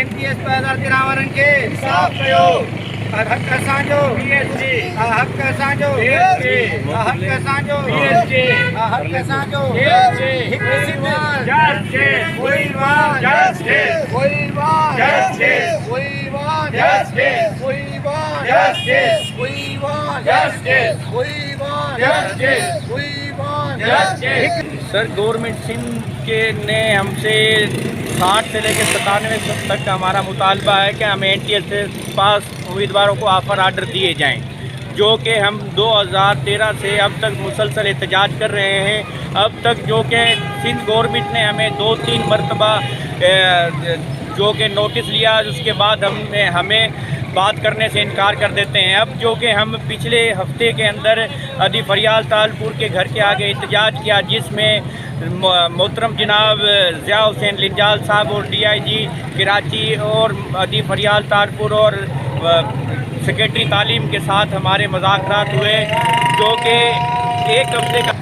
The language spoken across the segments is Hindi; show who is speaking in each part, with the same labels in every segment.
Speaker 1: एमटीएस पैदा दिरावरन के साफ कयो हक असांजो बीएसटी हक असांजो बीएसटी हक असांजो बीएसटी हक असांजो बीएसटी हिक सिंधल justice we want justice we want justice we want justice we want justice we want justice we want justice we want justice.
Speaker 2: Sir government Sindh के ने हमसे 60 से लेकर 97 तक का हमारा मुतालबा है कि हमें एनटीएस से पास उम्मीदवारों को ऑफ़र आर्डर दिए जाएं, जो कि हम 2013 से अब तक मुसलसल एहतजाज कर रहे हैं। अब तक जो कि सिंध गवर्नमेंट ने हमें 2-3 मरतबा जो कि नोटिस लिया, उसके बाद हमें बात करने से इनकार कर देते हैं। अब जो कि हम पिछले हफ्ते के अंदर अदी फरियाल तालपुर के घर के आगे एहतजाज किया, जिसमें मोहतरम जनाब ज़िया हुसैन लिंजाल साहब और DIG कराची और अदी फरियाल तालपुर और सेक्रेटरी तालीम के साथ हमारे मुज़ाकरात हुए, जो कि एक हफ्ते का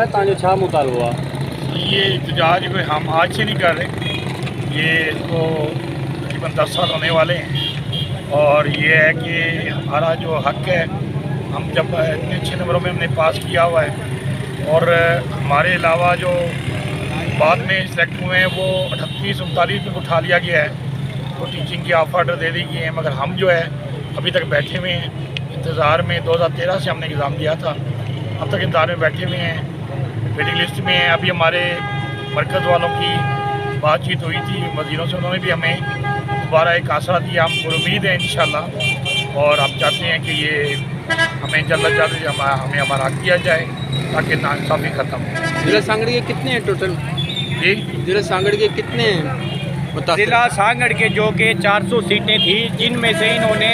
Speaker 3: तांजो छा मुतालबा?
Speaker 4: ये एहतजाज को हम आज से नहीं कर रहे, ये इसको तकरीबन 10 साल होने वाले हैं। और ये है कि हमारा जो हक है, हम जब इतने अच्छे नंबरों में हमने पास किया हुआ है, और हमारे अलावा जो बाद में सिलेक्ट हुए हैं वो 38-39 में उठा लिया गया है, तो टीचिंग की ऑफर ऑर्डर दे दी गई है। मगर हम जो है अभी तक बैठे हुए हैं इंतज़ार में। 2013 से हमने एग्ज़ाम दिया था, अब तक इंतज़ार में बैठे हुए हैं, वेटिंग लिस्ट में हैं। अभी हमारे मरकज़ वालों की बातचीत हुई थी वज़ीरों से, उन्होंने भी हमें दोबारा एक आसरा दिया। हम उम्मीद है इंशाल्लाह, और हम चाहते हैं कि ये हमें जल्द से जल्द हमें हमारा हक दिया जाए ताकि नाइंसाफ़ी ख़त्म हो।
Speaker 3: जिला सांगड़ के कितने हैं टोटल?
Speaker 4: जी,
Speaker 3: जिला सांगड़ के कितने हैं?
Speaker 2: ज़िला सांगड़ के जो कि 400 सीटें थी, जिनमें से इन्होंने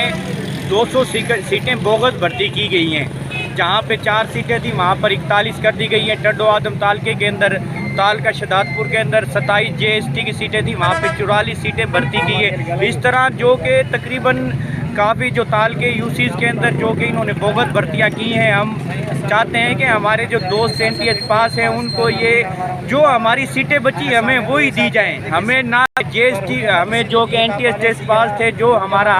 Speaker 2: 200 सीटें बोगस भर्ती की गई हैं। जहाँ पे 4 सीटें थी वहाँ पर 41 कर दी गई हैं। टड्डो आदम तालके के अंदर, तालका शदादपुर के अंदर 27 JST की सीटें थी, वहाँ पे 44 सीटें भर्ती की है। इस तरह जो कि तकरीबन काफ़ी जो तालके UCs के अंदर जो कि इन्होंने बोगस भर्तियाँ की हैं। हम चाहते हैं कि हमारे जो दोस्त एनटीएस पास हैं उनको ये जो हमारी सीटें बची हमें वही दी जाएँ, हमें ना JST, हमें जो कि एनटीएस पास थे जो हमारा